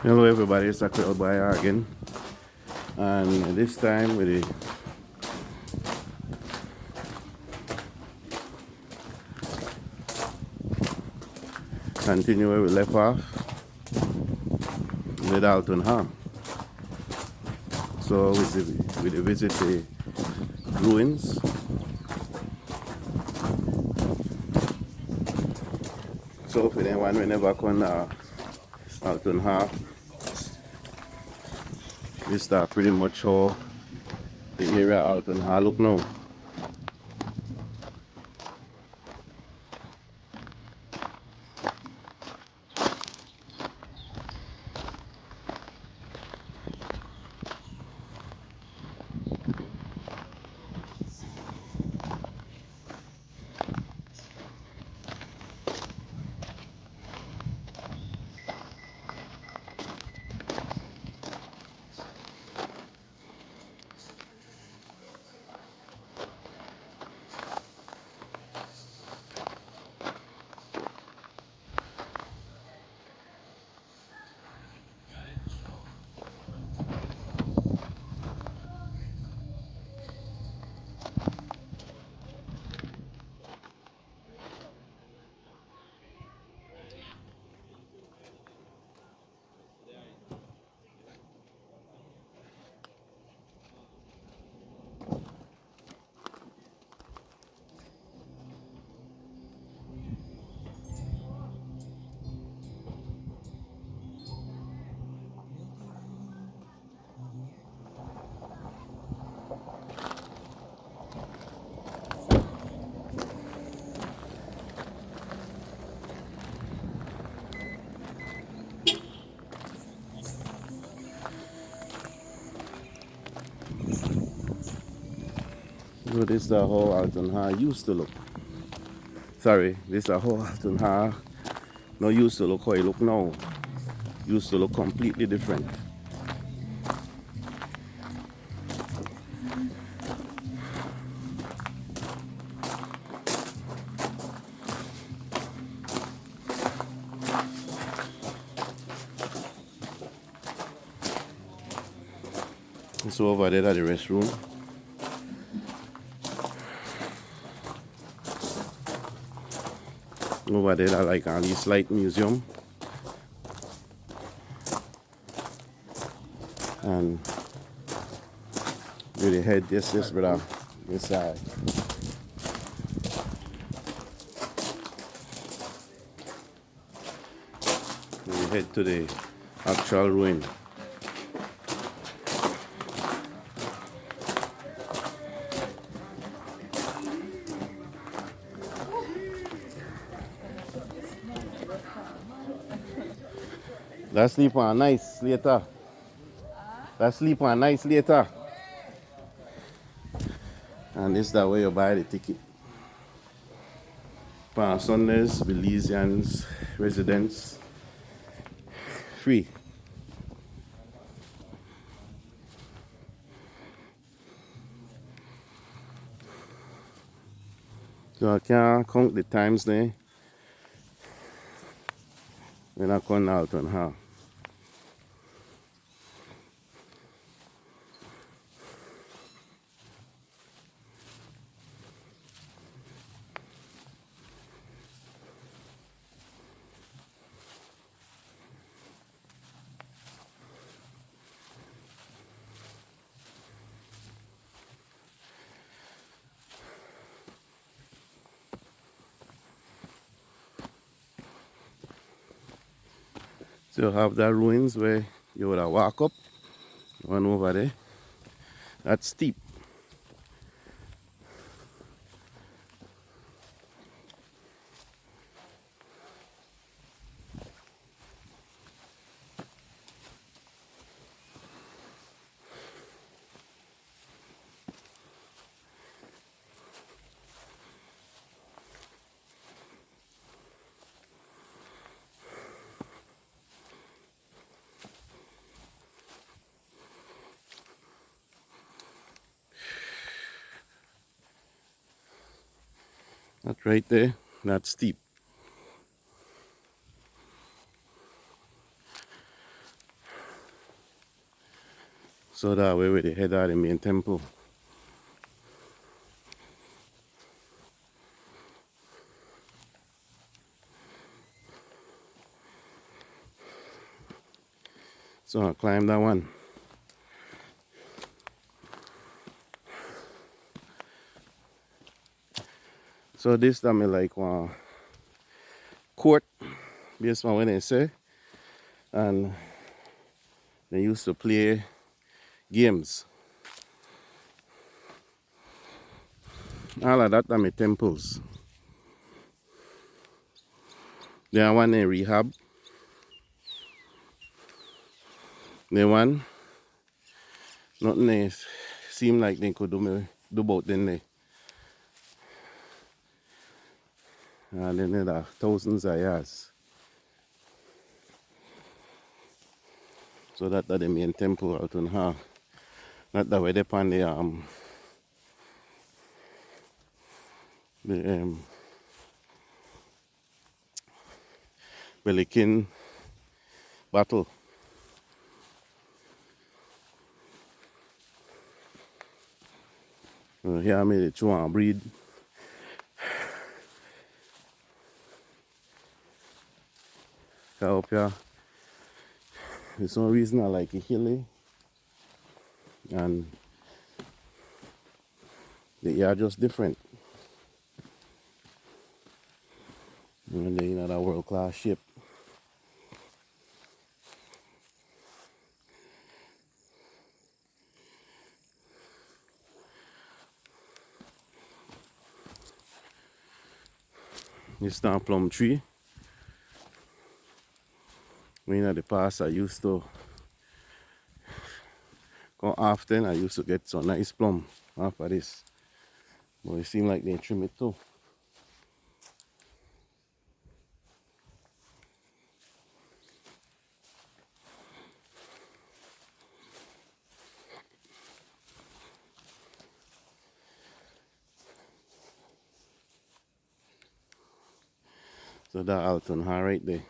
Hello everybody, it's Akil by again, and this time we continue where we left off with Altun Ha. So we visit the ruins. So for anyone who never come Altun Ha, this is pretty much how the area Altun Ha look now. So this is how Altun Ha used to look. Sorry, this is how Altun Ha no used to look how it look now. Used to look completely different. So over there at the restroom. Over there at like all this light museum. And really head this brother this side. We head to the actual ruin. Let's sleep on nice later. Let's sleep on nice later. And this is the way you buy the ticket. For Sundays, Belizeans, residents, free. So I can't count the times there when I come out on her. Still have that ruins where you would have walk up, one over there. That's steep. That right there, that's steep. So that way where they head out the main temple. So I climb that one. So this time I like one court based on what they say. And they used to play games. All of that are my temples. There are one in rehab. The one, nothing they seem like they could do both in there. And then there are thousands of years. So that are the main temple Altun Ha. Not that way they on the Belize battle. Here I made it to and breed. Up here. There's no reason I like it hilly. And they are just different. And they're in that world class ship. This is a plum tree. When in the past I used to go often, I used to get some nice plum off of this. But it seems like they trim it too. So that Altun Ha right there.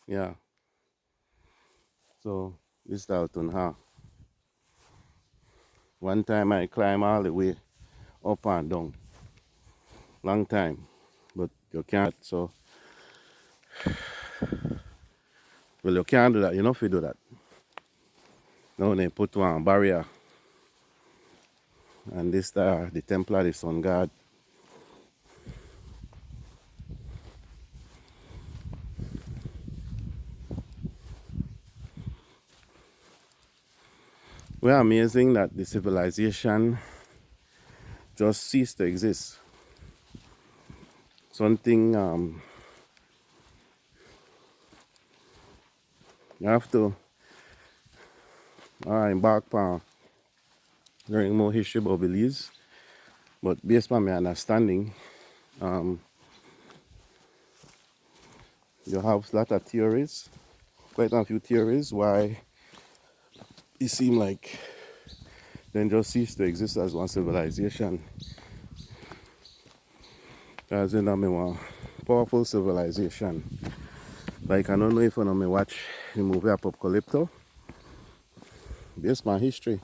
Yeah. So this is the Altun Ha. One time I climb all the way up and down. Long time. But you can't, so well you can't do that, you know if you do that. Now they put one barrier. And this the temple of the sun god. Well, amazing that the civilization just ceased to exist. Something you have to embark on learning more history about Belize. But based on my understanding, you have a lot of theories, quite a few theories why it seemed like they just ceased to exist as one civilization. As in a powerful civilization. Like I don't know if you know me watch the movie Apocalypto. Based on history.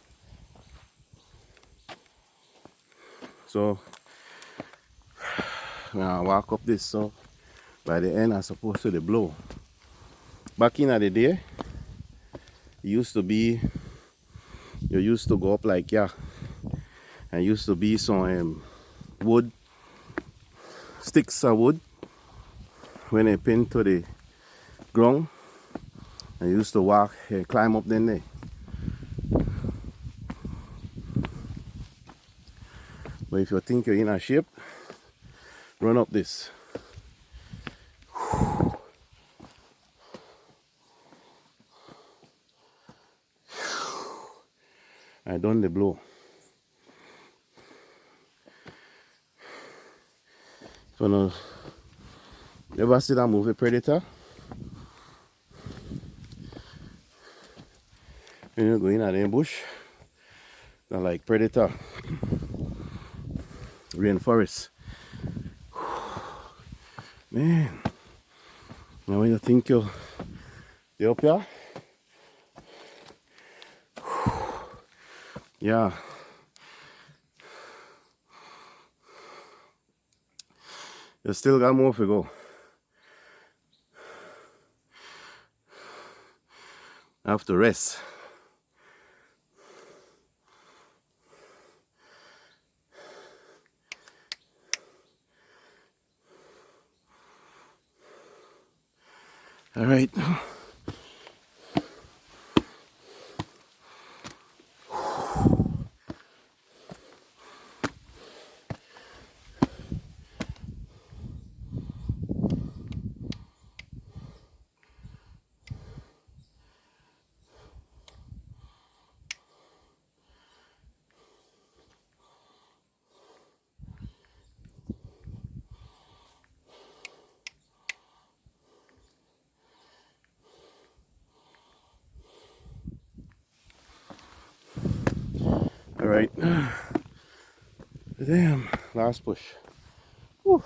So when I walk up this, so by the end I'm supposed to blow. Back in the day, it used to be you used to go up like yeah, and used to be some wood sticks of wood when they pin to the ground, and used to walk and climb up then there. But if you think you're in a shape, run up this. I done the blow. So now, you ever see that movie Predator? When you go in at the bush, they're like Predator, rainforest. Man, now when you think you're up here, yeah, you still got more to go. I have to rest. All right. All right. Damn, last push. Whew.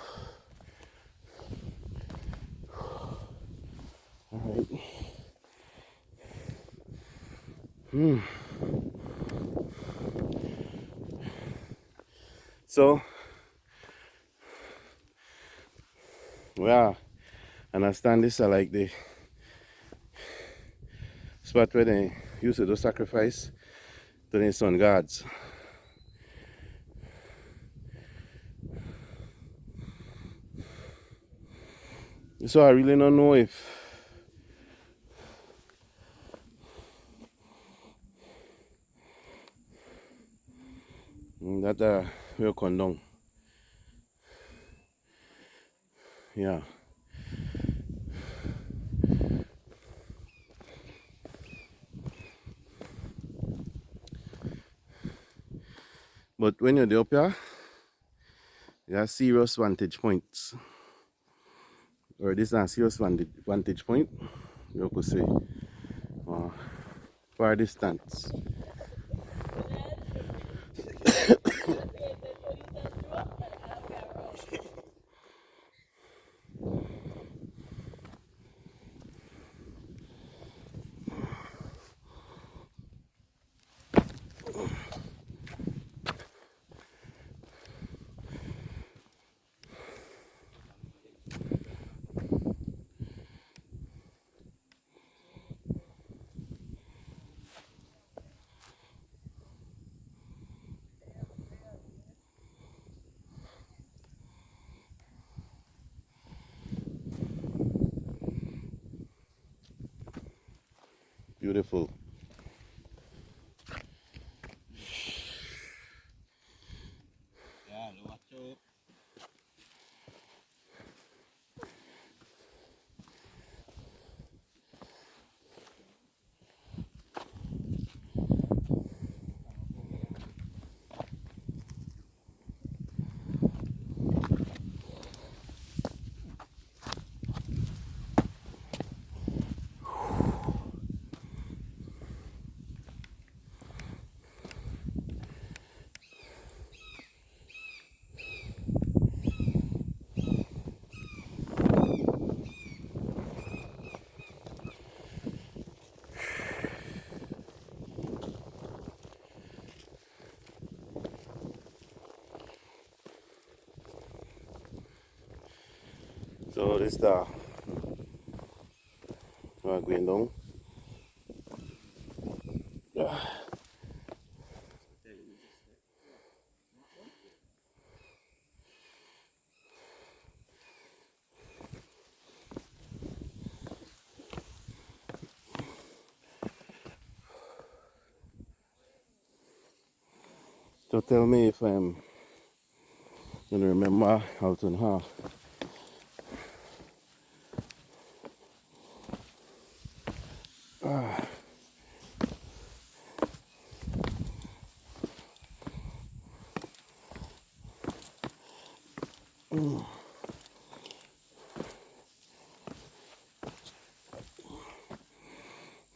All right. So, yeah, understand this. I like the spot where they used to do sacrifice to the sun gods. So I really don't know if that will come down. Yeah. But when you're up here, you have serious vantage points. Or this is a serious vantage point. You could say far distance. Beautiful. So this is the going down. So tell me if I'm gonna remember Altun Ha.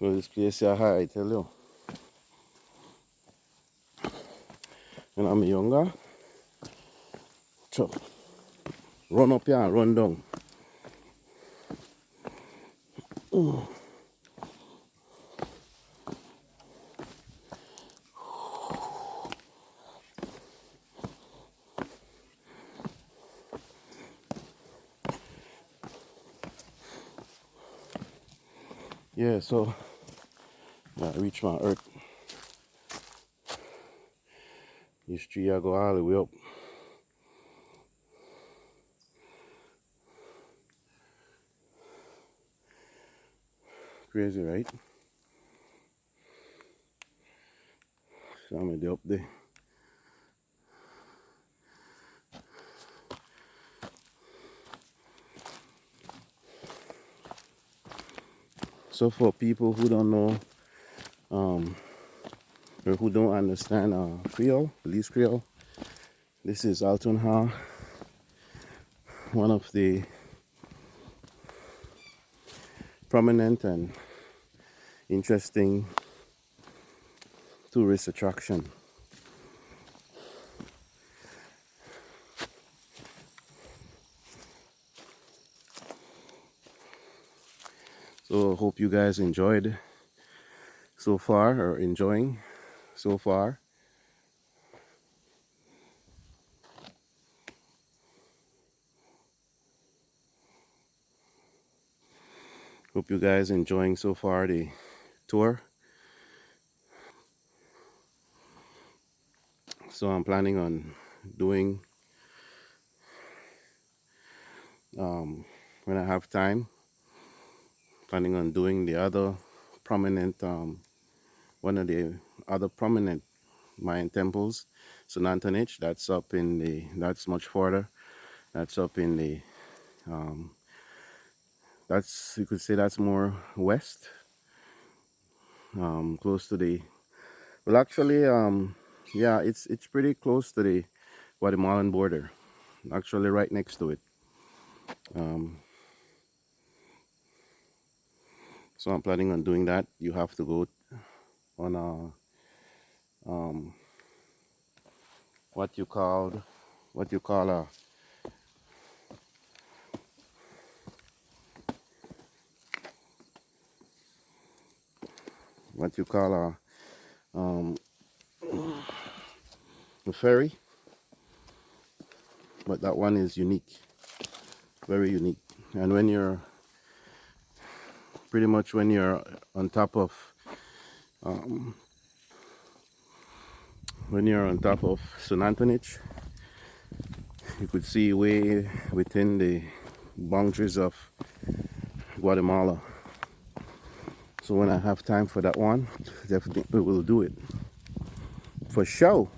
Well, this place here high, I tell you. When I'm younger, chop, run up here and run down. Yeah, so I reach my earth. This tree I go all the way up. Crazy, right? So I'm up there. So for people who don't know, or who don't understand Creole, Belize Creole, this is Altun Ha, one of the prominent and interesting tourist attraction. So hope you guys enjoyed so far, or enjoying so far. Hope you guys enjoying so far the tour. So I'm planning on doing, when I have time, planning on doing the other prominent, one of the other prominent Mayan temples, Sunantanich. That's up in the, that's much further. That's up in the, that's, you could say that's more west, close to the, well actually, yeah, it's pretty close to the Guatemalan border, actually right next to it. So I'm planning on doing that. You have to go on what you call a, what you call a ferry, but that one is unique, very unique. And when you're pretty much when you're on top of when you're on top of Sunantanich, you could see way within the boundaries of Guatemala. So when I have time for that one, definitely will do it for sure.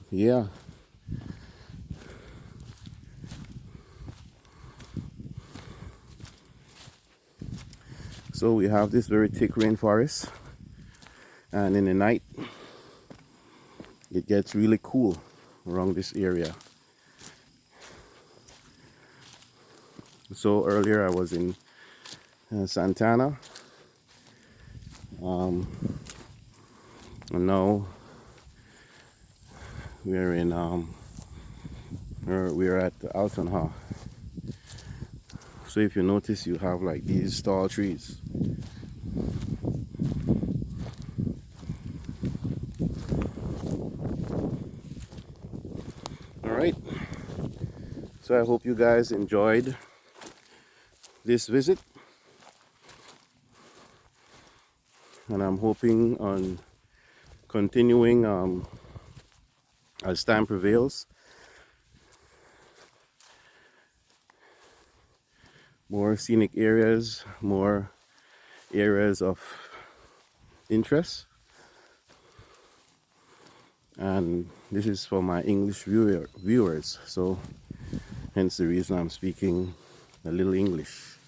Yeah. So we have this very thick rainforest, and in the night it gets really cool around this area. So earlier I was in Santana, and now we're in we're at Altun Ha. So if you notice, you have like these tall trees. All right. So I hope you guys enjoyed this visit, and I'm hoping on continuing as time prevails. More scenic areas, more areas of interest. And this is for my English viewers, so hence the reason I'm speaking a little English.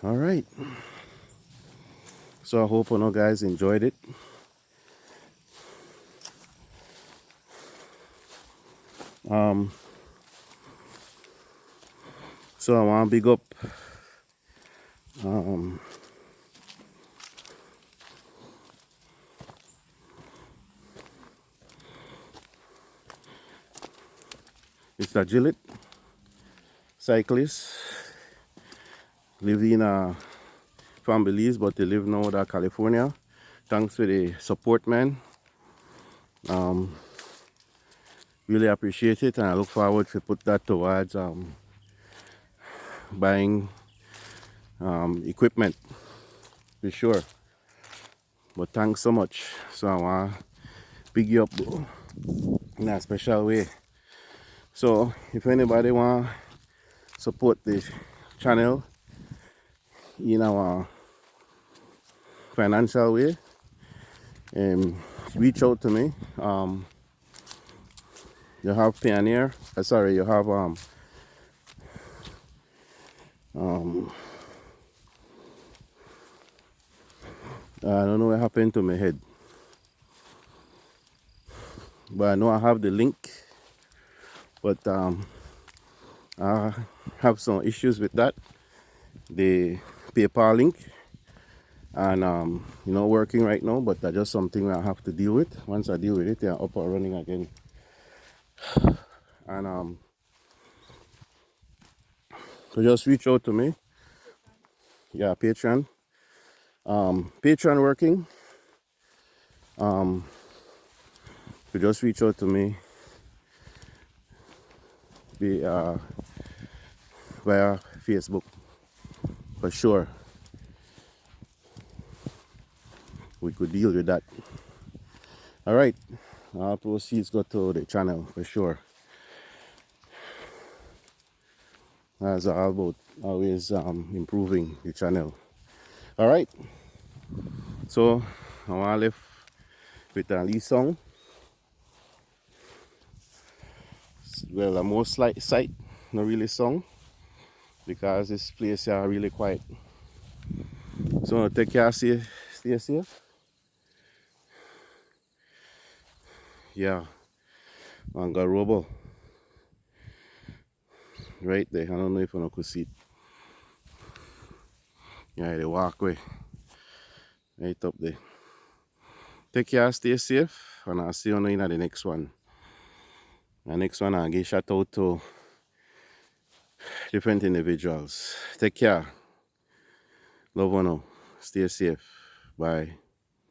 All right. So I hope you guys enjoyed it. So I want to big up um, Mr. Gillett, cyclist, live in from Belize, but they live now in California. Thanks for the support, man. Really appreciate it, and I look forward to put that towards buying equipment for sure. But thanks so much. So I want to big you up, bro, in a special way. So if anybody want to support the channel in our financial way, reach out to me. You have Pioneer. Sorry, you have I don't know what happened to my head, but I know I have the link. But I have some issues with that. The PayPal link, and not working right now. But that's just something I have to deal with. Once I deal with it, they're up and running again. And so just reach out to me. Yeah, Patreon. Patreon working. So just reach out to me via Facebook for sure. We could deal with that. All right. All proceeds go to the channel for sure. That's all about always improving the channel. All right. So I want to live with a Lee song. Well, a more slight sight, not really song, because this place is really quiet. So take care, stay safe. Yeah, and got rubber right there. I don't know if you could see it. Yeah, the walkway right up there. Take care, stay safe, and I'll see you in the next one. The next one, I'll give shout out to different individuals. Take care. Love one. Stay safe. Bye.